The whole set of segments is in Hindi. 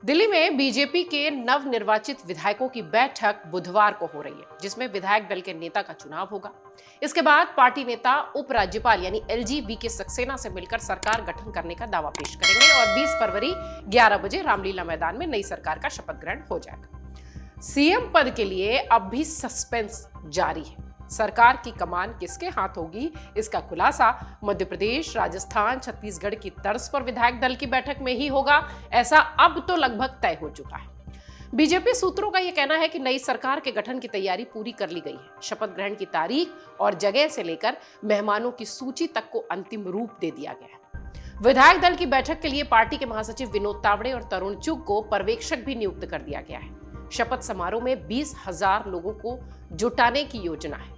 दिल्ली में बीजेपी के नवनिर्वाचित विधायकों की बैठक बुधवार को हो रही है, जिसमें विधायक दल के नेता का चुनाव होगा। इसके बाद पार्टी नेता उपराज्यपाल यानी एलजी वीके सक्सेना से मिलकर सरकार गठन करने का दावा पेश करेंगे और 20 फरवरी 11 बजे रामलीला मैदान में नई सरकार का शपथ ग्रहण हो जाएगा। सीएम पद के लिए अब भी सस्पेंस जारी है। सरकार की कमान किसके हाथ होगी, इसका खुलासा मध्य प्रदेश, राजस्थान, छत्तीसगढ़ की तर्ज पर विधायक दल की बैठक में ही होगा, ऐसा अब तो लगभग तय हो चुका है। बीजेपी सूत्रों का यह कहना है कि नई सरकार के गठन की तैयारी पूरी कर ली गई है। शपथ ग्रहण की तारीख और जगह से लेकर मेहमानों की सूची तक को अंतिम रूप दे दिया गया है। विधायक दल की बैठक के लिए पार्टी के महासचिव विनोद तावड़े और तरुण चुग को पर्यवेक्षक भी नियुक्त कर दिया गया है। शपथ समारोह में 20,000 लोगों को जुटाने की योजना है।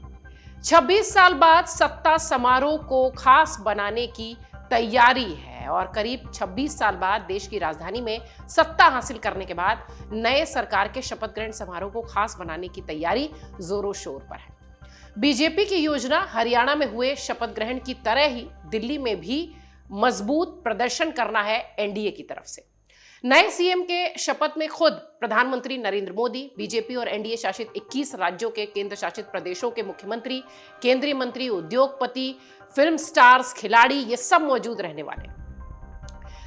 26 साल बाद सत्ता समारोह को खास बनाने की तैयारी है और करीब 26 साल बाद देश की राजधानी में सत्ता हासिल करने के बाद नए सरकार के शपथ ग्रहण समारोह को खास बनाने की तैयारी जोरों शोर पर है। बीजेपी की योजना हरियाणा में हुए शपथ ग्रहण की तरह ही दिल्ली में भी मजबूत प्रदर्शन करना है एनडीए की तरफ से। नए सीएम के शपथ में खुद प्रधानमंत्री नरेंद्र मोदी, बीजेपी और एनडीए शासित 21 राज्यों के केंद्र शासित प्रदेशों के मुख्यमंत्री, केंद्रीय मंत्री, उद्योगपति, फिल्म स्टार्स, खिलाड़ी, ये सब मौजूद रहने वाले।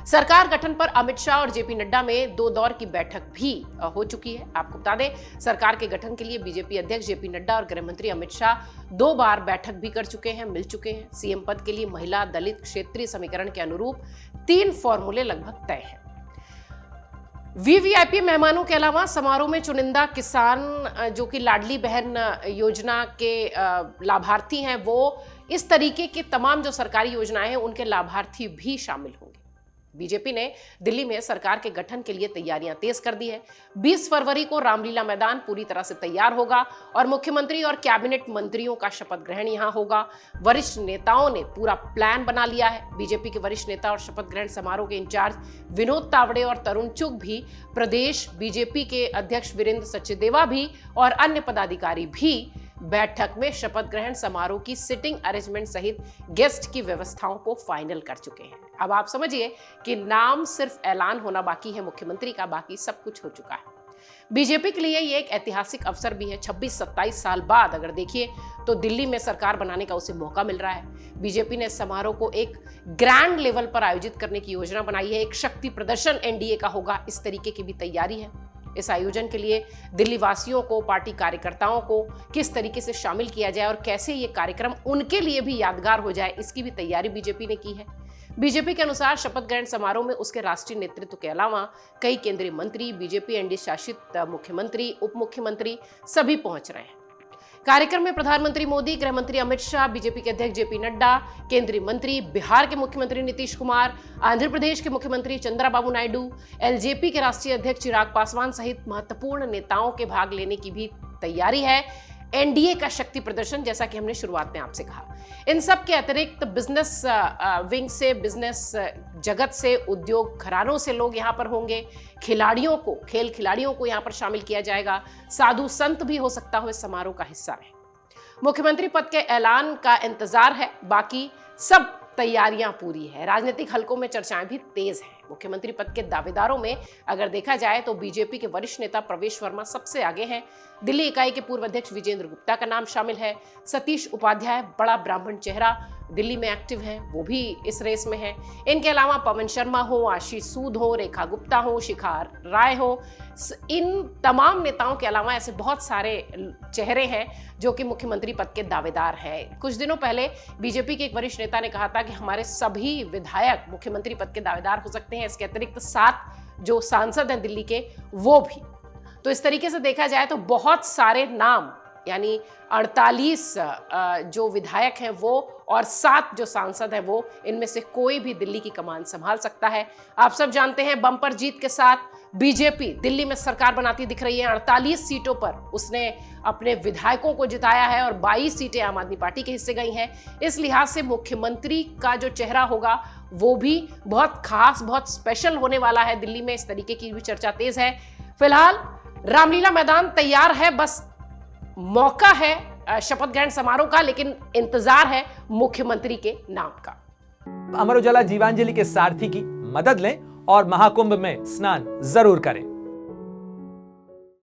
सरकार गठन पर अमित शाह और जेपी नड्डा में 2 दौर की बैठक भी हो चुकी है। आपको बता दें, सरकार के गठन के लिए बीजेपी अध्यक्ष जेपी नड्डा और गृह मंत्री अमित शाह 2 बार बैठक भी कर चुके हैं, मिल चुके हैं। सीएम पद के लिए महिला दलित क्षेत्रीय समीकरण के अनुरूप 3 फॉर्मूले लगभग तय हैं। वीवीआईपी मेहमानों के अलावा समारोह में चुनिंदा किसान जो कि लाडली बहन योजना के लाभार्थी हैं, वो इस तरीके के तमाम जो सरकारी योजनाएं हैं उनके लाभार्थी भी शामिल होंगे। बीजेपी ने दिल्ली में सरकार के गठन के लिए तैयारियां तेज कर दी है। 20 फरवरी को रामलीला मैदान पूरी तरह से तैयार होगा और मुख्यमंत्री और कैबिनेट मंत्रियों का शपथ ग्रहण यहां होगा। वरिष्ठ नेताओं ने पूरा प्लान बना लिया है। बीजेपी के वरिष्ठ नेता और शपथ ग्रहण समारोह के इंचार्ज विनोद तावड़े और तरुण चुग भी, प्रदेश बीजेपी के अध्यक्ष वीरेंद्र सचदेवा भी और अन्य पदाधिकारी भी बैठक में शपथ ग्रहण समारोह की सिटिंग अरेंजमेंट सहित गेस्ट की व्यवस्थाओं को फाइनल कर चुके हैं। अब आप समझिए कि नाम सिर्फ ऐलान होना बाकी है मुख्यमंत्री का, बाकी सब कुछ हो चुका है। बीजेपी के लिए ये एक ऐतिहासिक अवसर भी है। 26-27 साल बाद अगर देखिए तो दिल्ली में सरकार बनाने का उसे मौका मिल रहा है। बीजेपी ने समारोह को एक ग्रैंड लेवल पर आयोजित करने की योजना बनाई है। एक शक्ति प्रदर्शन एनडीए का होगा, इस तरीके की भी तैयारी है। इस आयोजन के लिए दिल्ली वासियों को, पार्टी कार्यकर्ताओं को किस तरीके से शामिल किया जाए और कैसे ये कार्यक्रम उनके लिए भी यादगार हो जाए, इसकी भी तैयारी बीजेपी ने की है। बीजेपी के अनुसार शपथ ग्रहण समारोह में उसके राष्ट्रीय नेतृत्व के अलावा कई केंद्रीय मंत्री, बीजेपी एनडीए शासित मुख्यमंत्री, उप मुख्यमंत्री सभी पहुंच रहे हैं। कार्यक्रम में प्रधानमंत्री मोदी, गृह मंत्री अमित शाह, बीजेपी के अध्यक्ष जेपी नड्डा, केंद्रीय मंत्री, बिहार के मुख्यमंत्री नीतीश कुमार, आंध्र प्रदेश के मुख्यमंत्री चंद्रबाबू नायडू, एलजेपी के राष्ट्रीय अध्यक्ष चिराग पासवान सहित महत्वपूर्ण नेताओं के भाग लेने की भी तैयारी है। एनडीए का शक्ति प्रदर्शन, जैसा कि हमने शुरुआत में आपसे कहा, इन सब के अतिरिक्त बिजनेस विंग से, बिजनेस जगत से, उद्योग घरानों से लोग यहाँ पर होंगे। खिलाड़ियों को, खेल खिलाड़ियों को यहाँ पर शामिल किया जाएगा। साधु संत भी हो सकता हो इस समारोह का हिस्सा रहे। मुख्यमंत्री पद के ऐलान का इंतजार है, बाकी सब तैयारियां पूरी है। राजनीतिक हलकों में चर्चाएं भी तेज हैं। मुख्यमंत्री पद के दावेदारों में अगर देखा जाए तो बीजेपी के वरिष्ठ नेता प्रवेश वर्मा सबसे आगे हैं। दिल्ली इकाई के पूर्व अध्यक्ष विजेंद्र गुप्ता का नाम शामिल है। सतीश उपाध्याय, बड़ा ब्राह्मण चेहरा, दिल्ली में एक्टिव हैं, वो भी इस रेस में हैं। इनके अलावा पवन शर्मा हो, आशीष सूद हो, रेखा गुप्ता हो, शिखा राय हो, इन तमाम नेताओं के अलावा ऐसे बहुत सारे चेहरे हैं जो कि मुख्यमंत्री पद के दावेदार हैं। कुछ दिनों पहले बीजेपी के एक वरिष्ठ नेता ने कहा था कि हमारे सभी विधायक मुख्यमंत्री पद के दावेदार हो सकते हैं। इसके अतिरिक्त 7 जो सांसद हैं दिल्ली के, वो भी। तो इस तरीके से देखा जाए तो बहुत सारे नाम, यानी 48 जो विधायक हैं वो और 7 जो सांसद हैं वो, इनमें से कोई भी दिल्ली की कमान संभाल सकता है। आप सब जानते हैं बम्पर जीत के साथ बीजेपी दिल्ली में सरकार बनाती दिख रही है। 48 सीटों पर उसने अपने विधायकों को जिताया है और 22 सीटें आम आदमी पार्टी के हिस्से गई हैं। इस लिहाज से मुख्यमंत्री का जो चेहरा होगा वो भी बहुत खास, बहुत स्पेशल होने वाला है। दिल्ली में इस तरीके की भी चर्चा तेज है। फिलहाल रामलीला मैदान तैयार है, बस मौका है शपथ ग्रहण समारोह का, लेकिन इंतजार है मुख्यमंत्री के नाम का। अमर उजाला जीवांजलि के सारथी की मदद लें और महाकुंभ में स्नान जरूर करें।